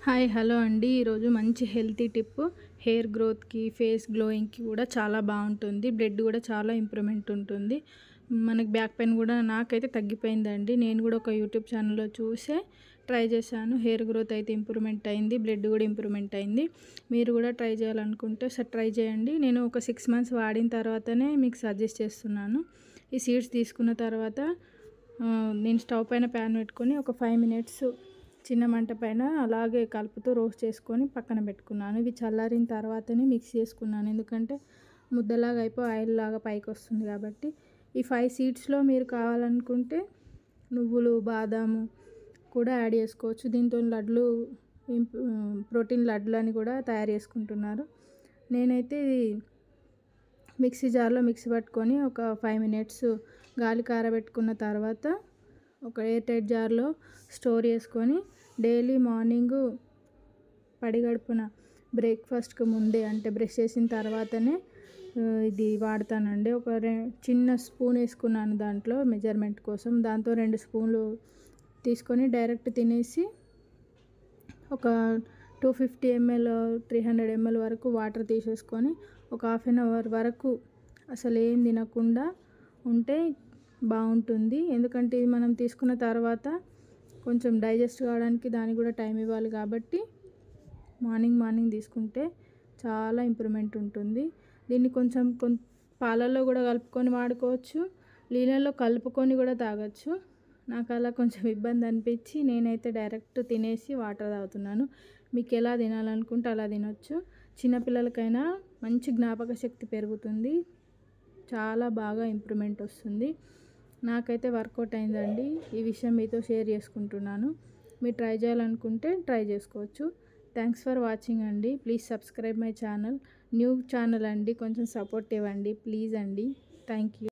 Hi hello అండి. ఈరోజు మంచి హెల్తీ టిప్. హెయిర్ గ్రోత్కి, ఫేస్ గ్లోయింగ్కి కూడా చాలా బాగుంటుంది. బ్లడ్ కూడా చాలా ఇంప్రూవ్మెంట్ ఉంటుంది. మనకి బ్యాక్ పెయిన్ కూడా నాకైతే తగ్గిపోయిందండి. నేను కూడా ఒక యూట్యూబ్ ఛానల్లో చూసే ట్రై చేశాను. హెయిర్ గ్రోత్ అయితే ఇంప్రూవ్మెంట్ అయింది, బ్లడ్ కూడా ఇంప్రూవ్మెంట్ అయింది. మీరు కూడా ట్రై చేయాలనుకుంటే ట్రై చేయండి. నేను ఒక 6 మంత్స్ వాడిన తర్వాతనే మీకు సజెస్ట్ చేస్తున్నాను. ఈ సీడ్స్ తీసుకున్న తర్వాత నేను స్టవ్ పైన ప్యాన్ పెట్టుకొని ఒక 5 మినిట్స్ చిన్న మంట పైన అలాగే కలుపుతూ రోస్ట్ చేసుకొని పక్కన పెట్టుకున్నాను. ఇవి చల్లారిన తర్వాతనే మిక్స్ చేసుకున్నాను, ఎందుకంటే ముద్దలాగా అయిపోయి ఆయిల్ లాగా పైకి వస్తుంది కాబట్టి. ఈ 5 సీడ్స్లో మీరు కావాలనుకుంటే నువ్వులు, బాదాము కూడా యాడ్ చేసుకోవచ్చు. దీంతో లడ్లు, ప్రోటీన్ లడ్లు అని కూడా తయారు చేసుకుంటున్నారు. నేనైతే మిక్సీ జార్లో మిక్సీ పట్టుకొని ఒక 5 మినిట్స్ గాలి కారబెట్టుకున్న తర్వాత ఒక ఎయిర్ టైట్ జార్లో స్టోర్ చేసుకొని డైలీ మార్నింగు పడిగడుపున బ్రేక్ఫాస్ట్కి ముందే, అంటే బ్రష్ చేసిన తర్వాతనే ఇది వాడతానండి. ఒక చిన్న స్పూన్ వేసుకున్నాను దాంట్లో మెజర్మెంట్ కోసం. దాంతో 2 స్పూన్లు తీసుకొని డైరెక్ట్ తినేసి ఒక 250 ml 300 ml వరకు వాటర్ తీసేసుకొని ఒక హాఫ్ అన్ అవర్ వరకు అసలు ఏం తినకుండా ఉంటే బాగుంటుంది. ఎందుకంటే ఇది మనం తీసుకున్న తర్వాత కొంచెం డైజెస్ట్ కావడానికి దానికి కూడా టైం ఇవ్వాలి కాబట్టి మార్నింగ్ తీసుకుంటే చాలా ఇంప్రూవ్మెంట్ ఉంటుంది. దీన్ని కొంచెం పాలల్లో కూడా కలుపుకొని వాడుకోవచ్చు, నీళ్ళల్లో కలుపుకొని కూడా తాగొచ్చు. నాకు అలా కొంచెం ఇబ్బంది అనిపించి నేనైతే డైరెక్ట్ తినేసి వాటర్ తాగుతున్నాను. మీకు ఎలా తినాలనుకుంటే అలా తినొచ్చు. చిన్నపిల్లలకైనా మంచి జ్ఞాపక శక్తి పెరుగుతుంది, చాలా బాగా ఇంప్రూవ్మెంట్ వస్తుంది. నాకైతే వర్కౌట్ అయిందండి. ఈ విషయం మీతో షేర్ చేసుకుంటున్నాను. మీరు ట్రై చేయాలనుకుంటే ట్రై చేసుకోవచ్చు. థ్యాంక్స్ ఫర్ వాచింగ్ అండి. Please subscribe my channel. New channel అండి, కొంచెం సపోర్ట్ ఇవ్వండి ప్లీజ్ అండి. Thank you.